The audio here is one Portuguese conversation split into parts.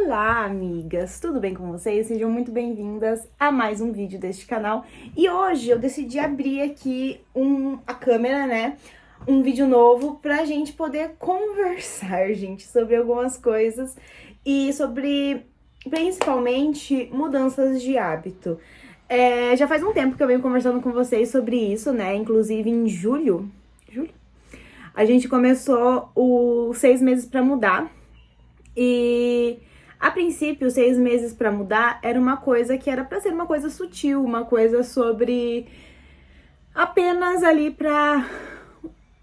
Olá, amigas! Tudo bem com vocês? Sejam muito bem-vindas a mais um vídeo deste canal. E hoje eu decidi abrir aqui a câmera, né? Um vídeo novo pra gente poder conversar, gente, sobre algumas coisas e sobre, principalmente, mudanças de hábito. Já faz um tempo que eu venho conversando com vocês sobre isso, né? Inclusive em julho, a gente começou os 6 meses pra mudar. E a princípio, 6 meses pra mudar era uma coisa que era pra ser uma coisa sutil, uma coisa sobre apenas ali pra...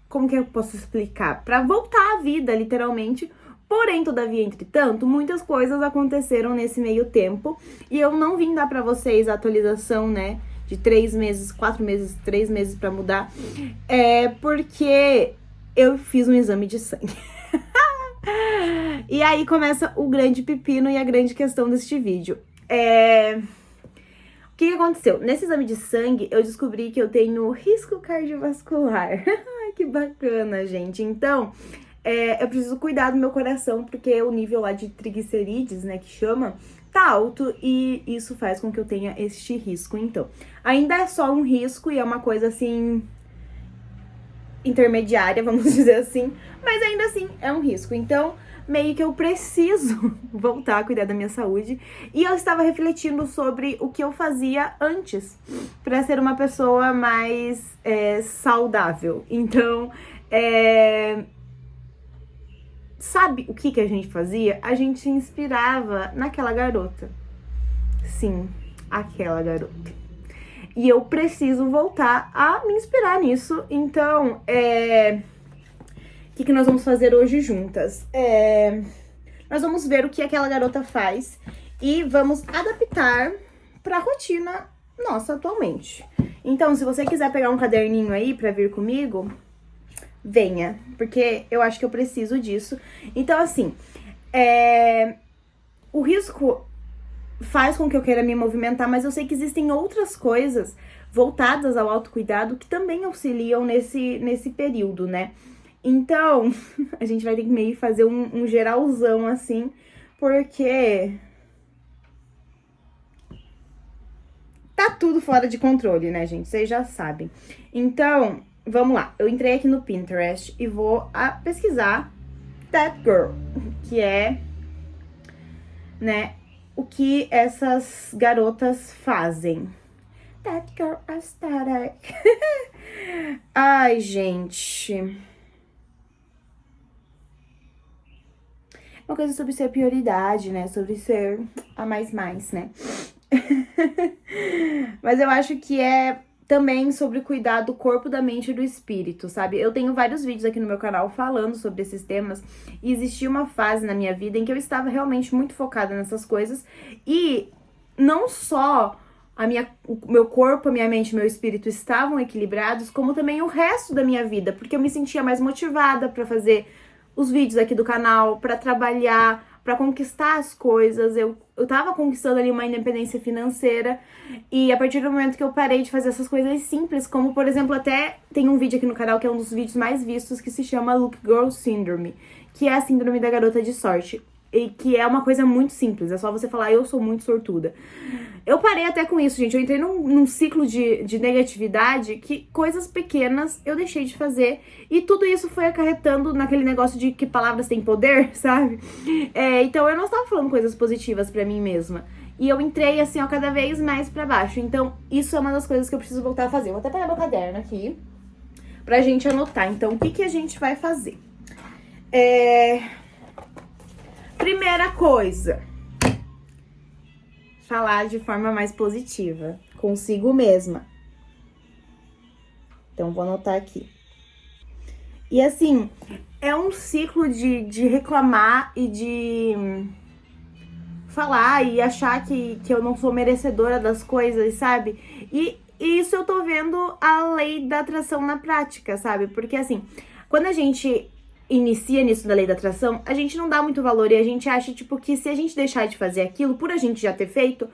Como que eu posso explicar? Pra voltar à vida, literalmente. Porém, todavia, entretanto, muitas coisas aconteceram nesse meio tempo e eu não vim dar pra vocês a atualização, né, de 3 meses, 4 meses, 3 meses pra mudar, porque eu fiz um exame de sangue. E aí começa o grande pepino e a grande questão deste vídeo. O que aconteceu? Nesse exame de sangue, eu descobri que eu tenho risco cardiovascular. Ai, que bacana, gente. Então, eu preciso cuidar do meu coração, porque o nível lá de triglicerídeos, né, que chama, tá alto e isso faz com que eu tenha este risco. Então, ainda é só um risco e é uma coisa, assim, intermediária, vamos dizer assim, mas ainda assim é um risco. Então, meio que eu preciso voltar a cuidar da minha saúde. E eu estava refletindo sobre o que eu fazia antes para ser uma pessoa mais saudável. Então, sabe o que a gente fazia? A gente se inspirava naquela garota. Sim, aquela garota. E eu preciso voltar a me inspirar nisso. Então, o que nós vamos fazer hoje juntas? Nós vamos ver o que aquela garota faz e vamos adaptar para a rotina nossa atualmente. Então, se você quiser pegar um caderninho aí para vir comigo, venha, porque eu acho que eu preciso disso. Então, assim, o risco faz com que eu queira me movimentar, mas eu sei que existem outras coisas voltadas ao autocuidado que também auxiliam nesse período, né? Então, a gente vai ter que meio fazer um geralzão, assim, porque tá tudo fora de controle, né, gente? Vocês já sabem. Então, vamos lá. Eu entrei aqui no Pinterest e vou pesquisar That Girl, que é, né, o que essas garotas fazem. That Girl Aesthetic. Ai, gente. Uma coisa sobre ser prioridade, né? Sobre ser a mais, né? Mas eu acho que é também sobre cuidar do corpo, da mente e do espírito, sabe? Eu tenho vários vídeos aqui no meu canal falando sobre esses temas. E existia uma fase na minha vida em que eu estava realmente muito focada nessas coisas. E não só o meu corpo, a minha mente e meu espírito estavam equilibrados, como também o resto da minha vida. Porque eu me sentia mais motivada pra fazer os vídeos aqui do canal, pra trabalhar, pra conquistar as coisas. Eu tava conquistando ali uma independência financeira e a partir do momento que eu parei de fazer essas coisas simples, como por exemplo, até tem um vídeo aqui no canal que é um dos vídeos mais vistos, que se chama Look Girl Syndrome, que é a síndrome da garota de sorte. E que é uma coisa muito simples, é só você falar, eu sou muito sortuda. Eu parei até com isso, gente, eu entrei num ciclo de negatividade que coisas pequenas eu deixei de fazer. E tudo isso foi acarretando naquele negócio de que palavras têm poder, sabe? Então eu não estava falando coisas positivas pra mim mesma. E eu entrei assim, ó, cada vez mais pra baixo. Então isso é uma das coisas que eu preciso voltar a fazer. Eu vou até pegar meu caderno aqui pra gente anotar. Então o que a gente vai fazer? Primeira coisa, falar de forma mais positiva, consigo mesma. Então, vou anotar aqui. E assim, é um ciclo de reclamar e de falar e achar que eu não sou merecedora das coisas, sabe? E isso eu tô vendo a lei da atração na prática, sabe? Porque assim, quando a gente inicia nisso da lei da atração, a gente não dá muito valor e a gente acha, tipo, que se a gente deixar de fazer aquilo, por a gente já ter feito,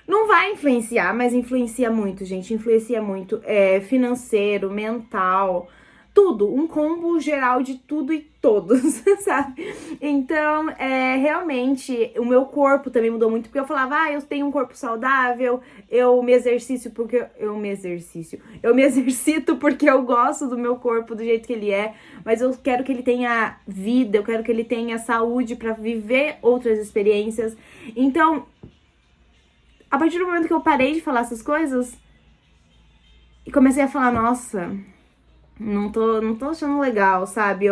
não vai influenciar, mas influencia muito, gente, influencia muito, financeiro, mental, tudo, um combo geral de tudo e todos, sabe? Então, realmente, o meu corpo também mudou muito, porque eu falava, eu tenho um corpo saudável, eu me exercito porque eu me exercito porque eu gosto do meu corpo do jeito que ele é, mas eu quero que ele tenha vida, eu quero que ele tenha saúde pra viver outras experiências. Então, a partir do momento que eu parei de falar essas coisas e comecei a falar, nossa, não tô achando legal, sabe?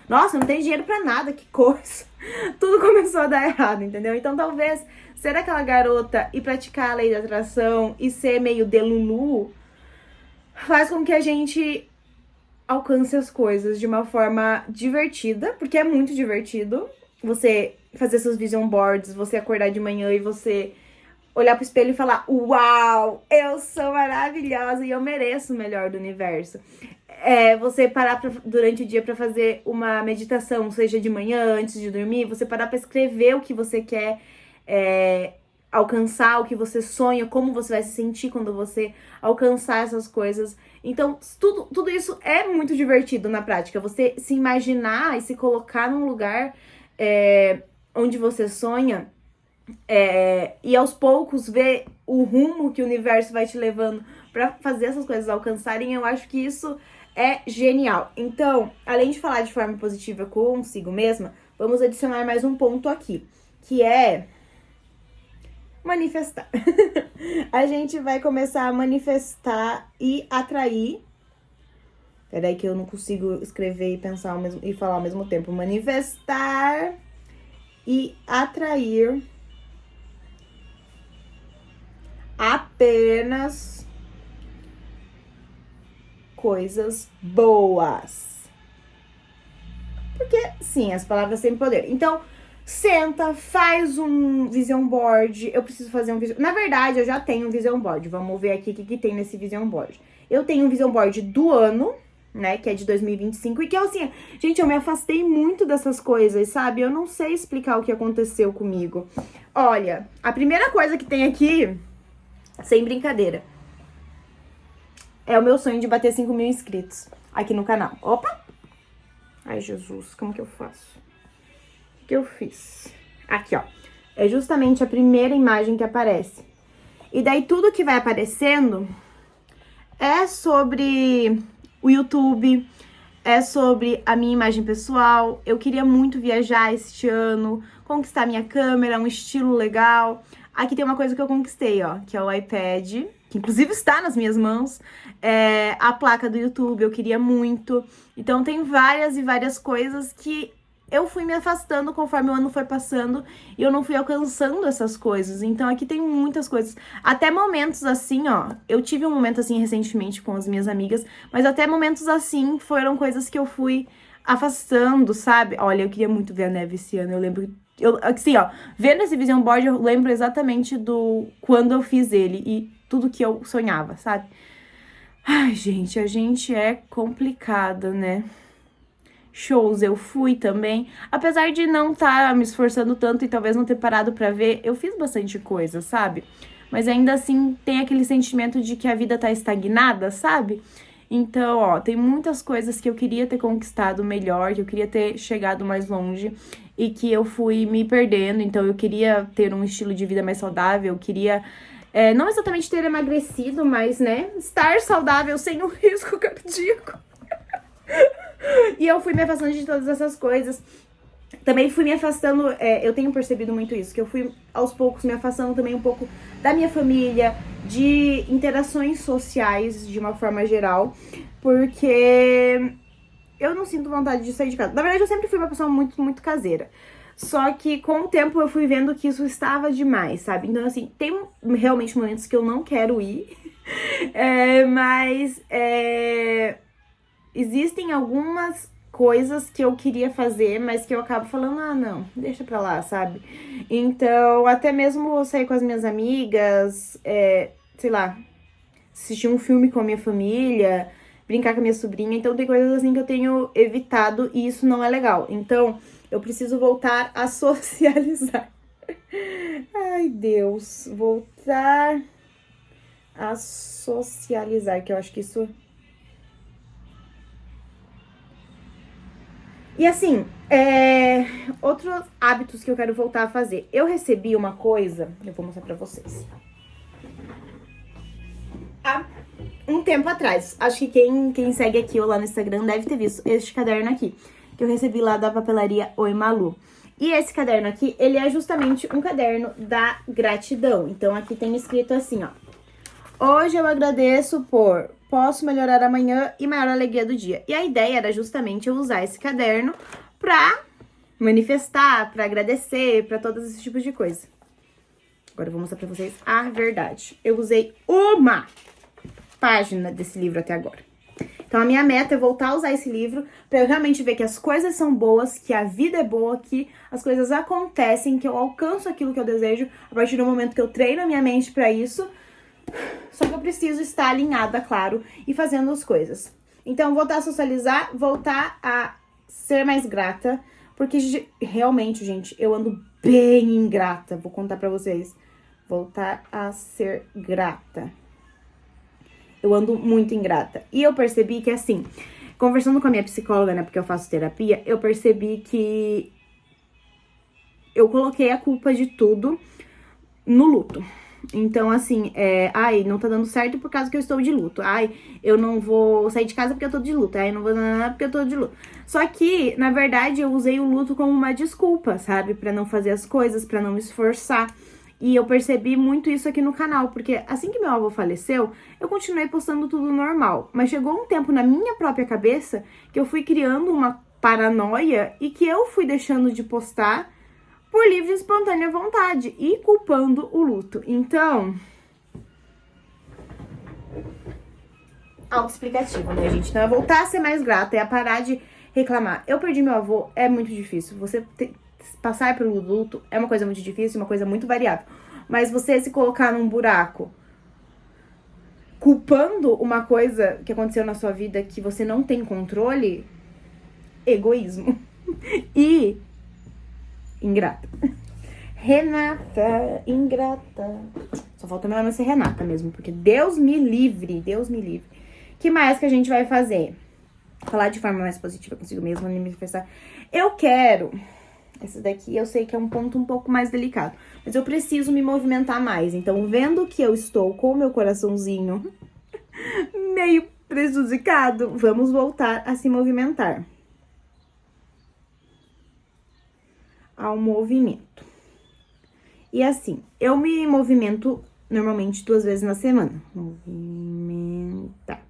Nossa, não tenho dinheiro pra nada, que coisa. Tudo começou a dar errado, entendeu? Então talvez ser aquela garota e praticar a lei da atração e ser meio delulu faz com que a gente alcance as coisas de uma forma divertida, porque é muito divertido você fazer seus vision boards, você acordar de manhã e você olhar pro espelho e falar, uau, eu sou maravilhosa e eu mereço o melhor do universo. Você parar durante o dia pra fazer uma meditação, seja de manhã, antes de dormir, você parar pra escrever o que você quer alcançar, o que você sonha, como você vai se sentir quando você alcançar essas coisas. Então, tudo isso é muito divertido na prática. Você se imaginar e se colocar num lugar onde você sonha, e aos poucos ver o rumo que o universo vai te levando pra fazer essas coisas alcançarem, eu acho que isso é genial. Então, além de falar de forma positiva consigo mesma, vamos adicionar mais um ponto aqui, que é manifestar. A gente vai começar a manifestar e atrair. Peraí que eu não consigo escrever e pensar e falar ao mesmo tempo. Manifestar e atrair apenas coisas boas. Porque, sim, as palavras têm poder. Então, senta, faz um vision board. Eu preciso fazer um vision... Na verdade, eu já tenho um vision board. Vamos ver aqui o que tem nesse vision board. Eu tenho um vision board do ano, né, que é de 2025. E que, assim, gente, eu me afastei muito dessas coisas, sabe? Eu não sei explicar o que aconteceu comigo. Olha, a primeira coisa que tem aqui, sem brincadeira, é o meu sonho de bater 5 mil inscritos aqui no canal. Opa! Ai, Jesus, como que eu faço? O que eu fiz? Aqui, ó. É justamente a primeira imagem que aparece. E daí tudo que vai aparecendo é sobre o YouTube, é sobre a minha imagem pessoal. Eu queria muito viajar este ano, conquistar minha câmera, um estilo legal. Aqui tem uma coisa que eu conquistei, ó, que é o iPad, que inclusive está nas minhas mãos. A placa do YouTube, eu queria muito. Então tem várias e várias coisas que eu fui me afastando conforme o ano foi passando e eu não fui alcançando essas coisas. Então aqui tem muitas coisas. Até momentos assim, ó. Eu tive um momento assim recentemente com as minhas amigas, mas até momentos assim foram coisas que eu fui afastando, sabe? Olha, eu queria muito ver a neve esse ano. Eu lembro, assim, ó, vendo esse vision board, eu lembro exatamente do quando eu fiz ele e tudo que eu sonhava, sabe? Ai, gente, a gente é complicada, né? Shows eu fui também, apesar de não estar me esforçando tanto e talvez não ter parado pra ver, eu fiz bastante coisa, sabe? Mas ainda assim tem aquele sentimento de que a vida tá estagnada, sabe? Então, ó, tem muitas coisas que eu queria ter conquistado melhor, que eu queria ter chegado mais longe e que eu fui me perdendo. Então, eu queria ter um estilo de vida mais saudável, eu queria não exatamente ter emagrecido, mas, né, estar saudável sem um risco cardíaco. E eu fui me afastando de todas essas coisas. Também fui me afastando, eu tenho percebido muito isso, que eu fui aos poucos me afastando também um pouco da minha família, de interações sociais de uma forma geral, porque eu não sinto vontade de sair de casa. Na verdade, eu sempre fui uma pessoa muito, muito caseira. Só que com o tempo eu fui vendo que isso estava demais, sabe? Então, assim, tem realmente momentos que eu não quero ir, mas existem algumas coisas que eu queria fazer, mas que eu acabo falando, não, deixa pra lá, sabe? Então, até mesmo sair com as minhas amigas, sei lá, assistir um filme com a minha família, brincar com a minha sobrinha. Então, tem coisas assim que eu tenho evitado e isso não é legal. Então, eu preciso voltar a socializar. Ai, Deus, voltar a socializar, que eu acho que isso E assim, outros hábitos que eu quero voltar a fazer. Eu recebi uma coisa, eu vou mostrar pra vocês. Há um tempo atrás, acho que quem segue aqui ou lá no Instagram deve ter visto este caderno aqui, que eu recebi lá da papelaria Oi Malu. E esse caderno aqui, ele é justamente um caderno da gratidão. Então aqui tem escrito assim, ó. Hoje eu agradeço por posso melhorar amanhã e maior alegria do dia. E a ideia era justamente eu usar esse caderno pra manifestar, pra agradecer, pra todos esses tipos de coisa. Agora eu vou mostrar pra vocês a verdade. Eu usei uma página desse livro até agora. Então a minha meta é voltar a usar esse livro pra eu realmente ver que as coisas são boas, que a vida é boa, que as coisas acontecem, que eu alcanço aquilo que eu desejo a partir do momento que eu treino a minha mente pra isso. Só que eu preciso estar alinhada, claro, e fazendo as coisas. Então, voltar a socializar, voltar a ser mais grata, porque realmente, gente, eu ando bem ingrata. Vou contar pra vocês. Voltar a ser grata. Eu ando muito ingrata. E eu percebi que, assim, conversando com a minha psicóloga, né, porque eu faço terapia, eu percebi que eu coloquei a culpa de tudo no luto. Então, assim, ai, não tá dando certo por causa que eu estou de luto. Ai, eu não vou sair de casa porque eu tô de luto. Ai, não vou porque eu tô de luto. Só que, na verdade, eu usei o luto como uma desculpa, sabe? Pra não fazer as coisas, pra não me esforçar. E eu percebi muito isso aqui no canal, porque assim que meu avô faleceu, eu continuei postando tudo normal. Mas chegou um tempo na minha própria cabeça que eu fui criando uma paranoia e que eu fui deixando de postar por livre e espontânea vontade e culpando o luto. Então, autoexplicativo, né, gente? Então, é voltar a ser mais grata, é parar de reclamar. Eu perdi meu avô, é muito difícil. Passar pelo luto é uma coisa muito difícil, uma coisa muito variável. Mas você se colocar num buraco culpando uma coisa que aconteceu na sua vida que você não tem controle, egoísmo. E ingrata. Renata, ingrata. Só falta meu nome ser Renata mesmo, porque Deus me livre, Deus me livre. Que mais que a gente vai fazer? Falar de forma mais positiva consigo mesmo, me manifestar. Eu quero... Esse daqui eu sei que é um ponto um pouco mais delicado, mas eu preciso me movimentar mais. Então, vendo que eu estou com o meu coraçãozinho meio prejudicado, vamos voltar a se movimentar. Ao movimento. E assim, eu me movimento normalmente 2 vezes na semana. Movimentar.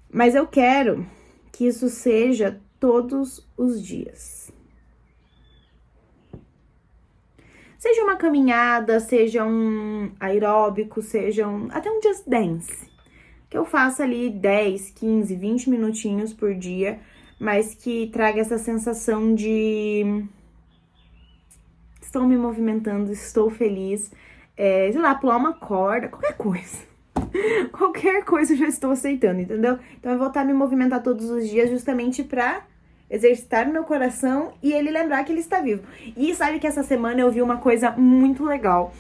Mas eu quero que isso seja todos os dias. Seja uma caminhada, seja um aeróbico, seja até um just dance. Que eu faça ali 10, 15, 20 minutinhos por dia, mas que traga essa sensação de estou me movimentando, estou feliz, sei lá, pular uma corda, qualquer coisa. Qualquer coisa eu já estou aceitando, entendeu? Então eu vou voltar a me movimentar todos os dias justamente pra exercitar meu coração e ele lembrar que ele está vivo. E sabe que essa semana eu vi uma coisa muito legal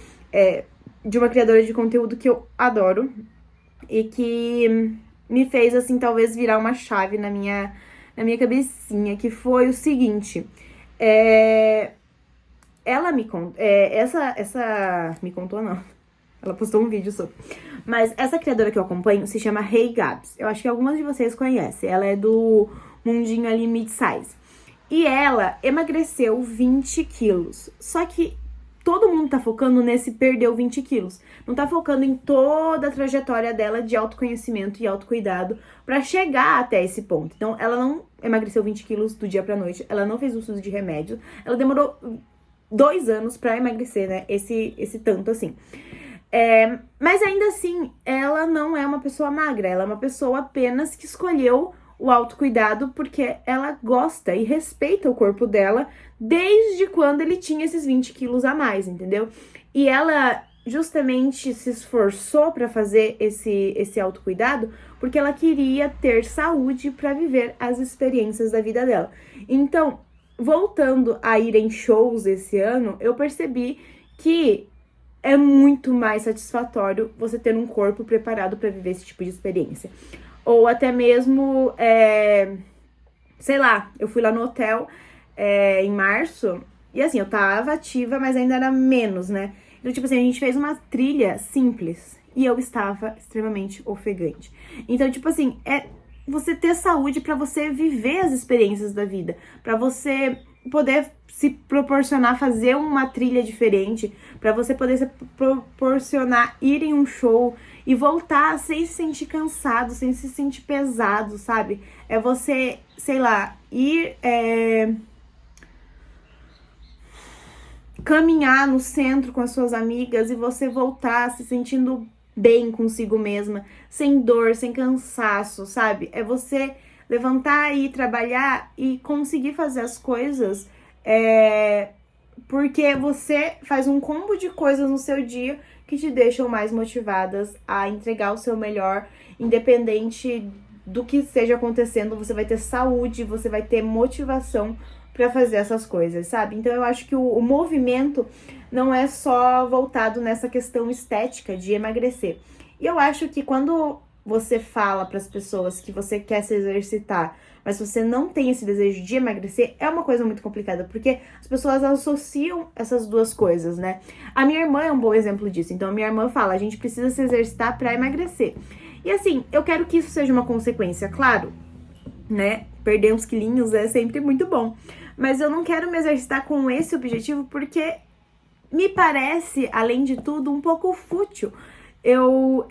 de uma criadora de conteúdo que eu adoro e que me fez, assim, talvez virar uma chave na minha cabecinha, que foi o seguinte. Ela me contou... me contou, não. Ela postou um vídeo sobre. Mas essa criadora que eu acompanho se chama Hey Gabs. Eu acho que algumas de vocês conhecem. Ela é do mundinho ali mid-size. E ela emagreceu 20 quilos. Só que todo mundo tá focando nesse perdeu 20 quilos. Não tá focando em toda a trajetória dela de autoconhecimento e autocuidado pra chegar até esse ponto. Então, ela não emagreceu 20 quilos do dia pra noite. Ela não fez uso de remédio. Ela demorou 2 anos pra emagrecer, né? Esse tanto assim. Mas ainda assim, ela não é uma pessoa magra. Ela é uma pessoa apenas que escolheu o autocuidado porque ela gosta e respeita o corpo dela desde quando ele tinha esses 20 quilos a mais, entendeu? E ela justamente se esforçou para fazer esse autocuidado porque ela queria ter saúde para viver as experiências da vida dela. Então, voltando a ir em shows esse ano, eu percebi que é muito mais satisfatório você ter um corpo preparado para viver esse tipo de experiência. Ou até mesmo sei lá, eu fui lá no hotel em março, e assim, eu tava ativa, mas ainda era menos, né? Então, tipo assim, a gente fez uma trilha simples e eu estava extremamente ofegante. Então, tipo assim, é você ter saúde pra você viver as experiências da vida, pra você poder se proporcionar fazer uma trilha diferente, pra você poder se proporcionar ir em um show e voltar sem se sentir cansado, sem se sentir pesado, sabe? É você, sei lá, ir caminhar no centro com as suas amigas e você voltar se sentindo bem consigo mesma, sem dor, sem cansaço, sabe? É você levantar e trabalhar e conseguir fazer as coisas porque você faz um combo de coisas no seu dia que te deixam mais motivadas a entregar o seu melhor, independente do que esteja acontecendo, você vai ter saúde, você vai ter motivação para fazer essas coisas, sabe? Então eu acho que o movimento não é só voltado nessa questão estética de emagrecer. E eu acho que quando você fala para as pessoas que você quer se exercitar, mas você não tem esse desejo de emagrecer, é uma coisa muito complicada, porque as pessoas associam essas duas coisas, né? A minha irmã é um bom exemplo disso. Então a minha irmã fala, a gente precisa se exercitar para emagrecer. E assim, eu quero que isso seja uma consequência, claro, né? Perder uns quilinhos é sempre muito bom. Mas eu não quero me exercitar com esse objetivo porque me parece, além de tudo, um pouco fútil. Eu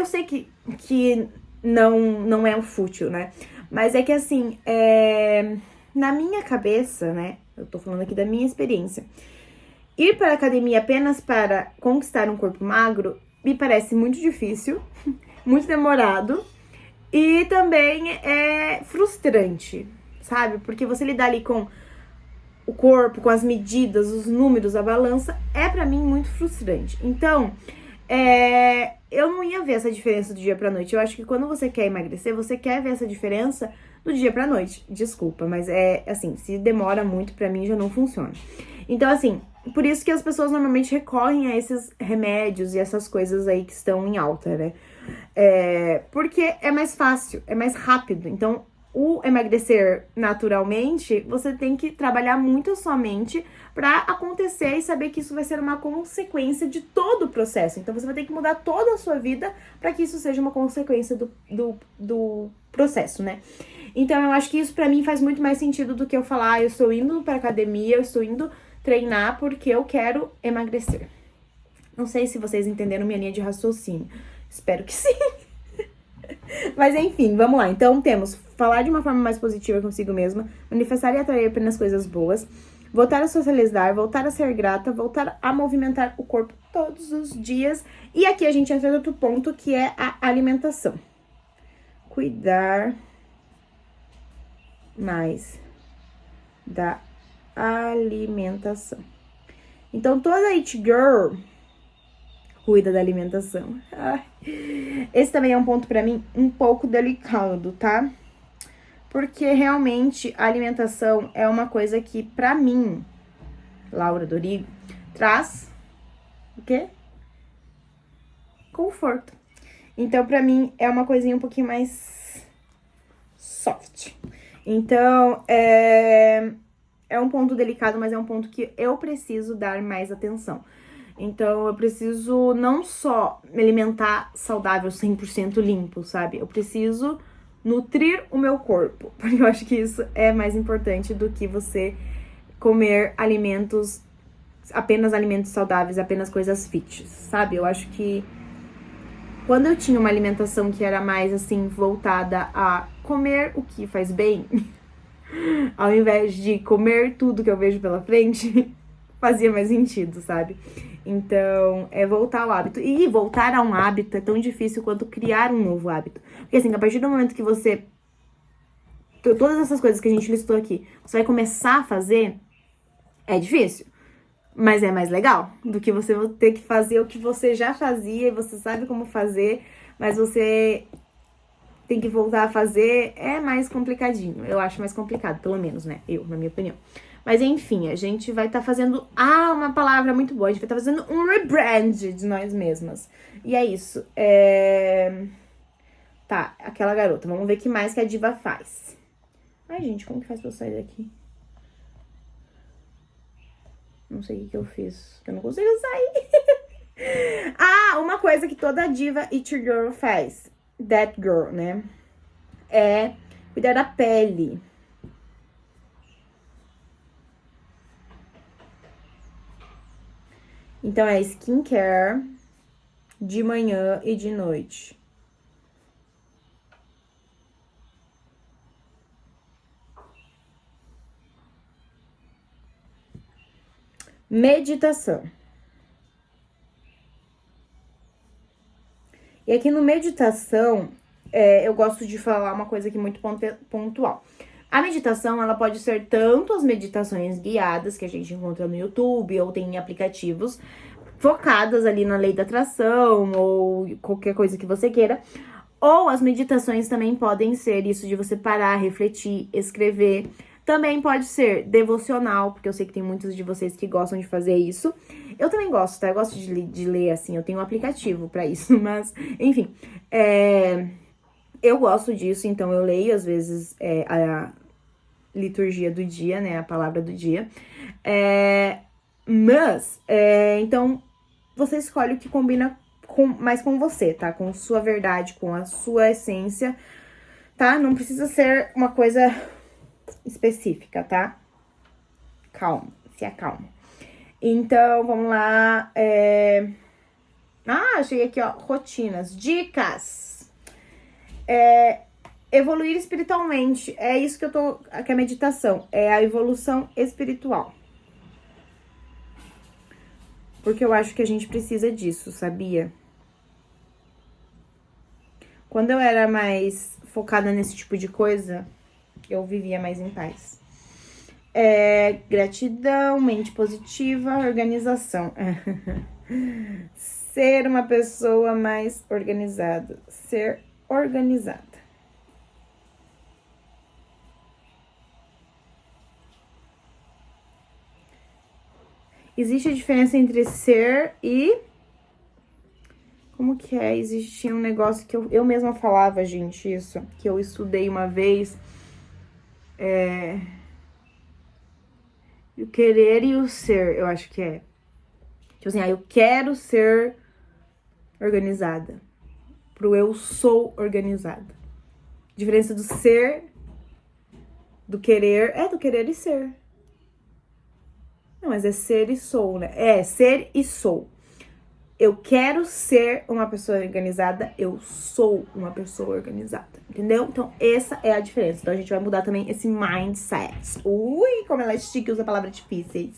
sei que não é um fútil, né? Mas é que assim, na minha cabeça, né? Eu tô falando aqui da minha experiência. Ir para a academia apenas para conquistar um corpo magro me parece muito difícil, muito demorado e também é frustrante, sabe? Porque você lidar ali com o corpo, com as medidas, os números, a balança, é pra mim muito frustrante. Então, eu não ia ver essa diferença do dia pra noite. Eu acho que quando você quer emagrecer, você quer ver essa diferença do dia pra noite. Desculpa, mas assim, se demora muito, pra mim já não funciona. Então, assim, por isso que as pessoas normalmente recorrem a esses remédios e essas coisas aí que estão em alta, né? Porque é mais fácil, é mais rápido. Então, o emagrecer naturalmente, você tem que trabalhar muito a sua mente pra acontecer e saber que isso vai ser uma consequência de todo o processo. Então, você vai ter que mudar toda a sua vida pra que isso seja uma consequência do processo, né? Então, eu acho que isso pra mim faz muito mais sentido do que eu falar, eu estou indo pra academia, eu estou indo treinar porque eu quero emagrecer. Não sei se vocês entenderam minha linha de raciocínio. Espero que sim. Mas enfim, vamos lá. Então temos falar de uma forma mais positiva consigo mesma, manifestar e atrair apenas coisas boas, voltar a socializar, voltar a ser grata, voltar a movimentar o corpo todos os dias. E aqui a gente entra em outro ponto que é a alimentação. Cuidar mais da alimentação. Então toda it girl cuida da alimentação. Esse também é um ponto pra mim um pouco delicado, tá? Porque realmente a alimentação é uma coisa que pra mim, Laura Dorigo, traz o quê? Conforto. Então pra mim é uma coisinha um pouquinho mais soft. Então é um ponto delicado, mas é um ponto que eu preciso dar mais atenção. Então, eu preciso não só me alimentar saudável, 100% limpo, sabe? Eu preciso nutrir o meu corpo, porque eu acho que isso é mais importante do que você comer apenas alimentos saudáveis, apenas coisas fit, sabe? Eu acho que quando eu tinha uma alimentação que era mais, assim, voltada a comer o que faz bem, ao invés de comer tudo que eu vejo pela frente, fazia mais sentido, sabe? Então, é voltar ao hábito. E voltar a um hábito é tão difícil quanto criar um novo hábito. Porque assim, a partir do momento que você... Todas essas coisas que a gente listou aqui, você vai começar a fazer, é difícil. Mas é mais legal do que você ter que fazer o que você já fazia e você sabe como fazer, mas você tem que voltar a fazer, é mais complicadinho. Eu acho mais complicado, pelo menos, né? Na minha opinião. Mas enfim, a gente vai estar fazendo... uma palavra muito boa. A gente vai estar fazendo um rebrand de nós mesmas. E é isso. Tá, aquela garota. Vamos ver o que mais que a diva faz. Ai, gente, como que faz pra eu sair daqui? Não sei o que eu fiz. Eu não consigo sair. Ah, uma coisa que toda diva It Girl faz. That girl, né? É cuidar da pele. Então, é skincare de manhã e de noite. Meditação. E aqui no meditação, eu gosto de falar uma coisa aqui muito pontual. A meditação, ela pode ser tanto as meditações guiadas que a gente encontra no YouTube ou tem em aplicativos focadas ali na lei da atração ou qualquer coisa que você queira. Ou as meditações também podem ser isso de você parar, refletir, escrever. Também pode ser devocional, porque eu sei que tem muitos de vocês que gostam de fazer isso. Eu também gosto, tá? Eu gosto de ler, assim, eu tenho um aplicativo pra isso, mas, enfim. Eu gosto disso, então eu leio, às vezes, a liturgia do dia, né? A palavra do dia. Então, você escolhe o que combina mais com você, tá? Com sua verdade, com a sua essência, tá? Não precisa ser uma coisa específica, tá? Calma, se acalma. Então, vamos lá. Achei aqui, ó, rotinas, dicas. Evoluir espiritualmente, é isso que que é meditação, é a evolução espiritual. Porque eu acho que a gente precisa disso, sabia? Quando eu era mais focada nesse tipo de coisa, eu vivia mais em paz. Gratidão, mente positiva, organização. Ser uma pessoa mais organizada. Ser organizada. Existe a diferença entre ser e... Como que é? Existia um negócio que eu mesma falava, gente, isso. Que eu estudei uma vez. O querer e o ser, eu acho que é. Tipo assim, eu quero ser organizada. Pro eu sou organizada. Diferença do ser, do querer, do querer e ser. Não, mas é ser e sou, né? Ser e sou. Eu quero ser uma pessoa organizada, eu sou uma pessoa organizada, entendeu? Então, essa é a diferença. Então, a gente vai mudar também esse mindset. Ui, como ela é chique, usa palavras difíceis.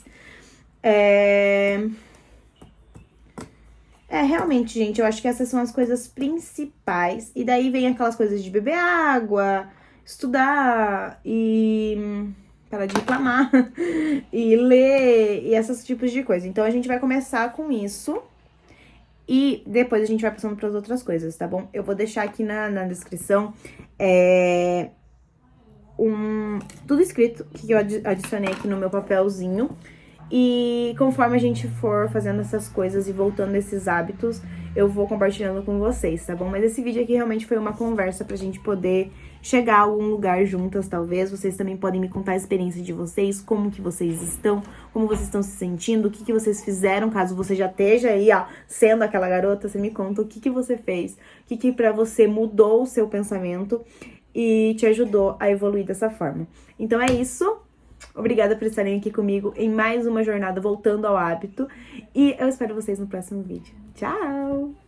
Realmente, gente, eu acho que essas são as coisas principais. E daí vem aquelas coisas de beber água, estudar e... parar de reclamar. E ler, e esses tipos de coisa. Então, a gente vai começar com isso. E depois a gente vai passando para as outras coisas, tá bom? Eu vou deixar aqui na descrição tudo escrito que eu adicionei aqui no meu papelzinho. E conforme a gente for fazendo essas coisas e voltando esses hábitos, eu vou compartilhando com vocês, tá bom? Mas esse vídeo aqui realmente foi uma conversa pra gente poder chegar a algum lugar juntas, talvez. Vocês também podem me contar a experiência de vocês, como que vocês estão, como vocês estão se sentindo, o que que vocês fizeram, caso você já esteja aí, ó, sendo aquela garota, você me conta o que que você fez, o que que pra você mudou o seu pensamento e te ajudou a evoluir dessa forma. Então é isso. Obrigada por estarem aqui comigo em mais uma jornada voltando ao hábito. E eu espero vocês no próximo vídeo. Tchau!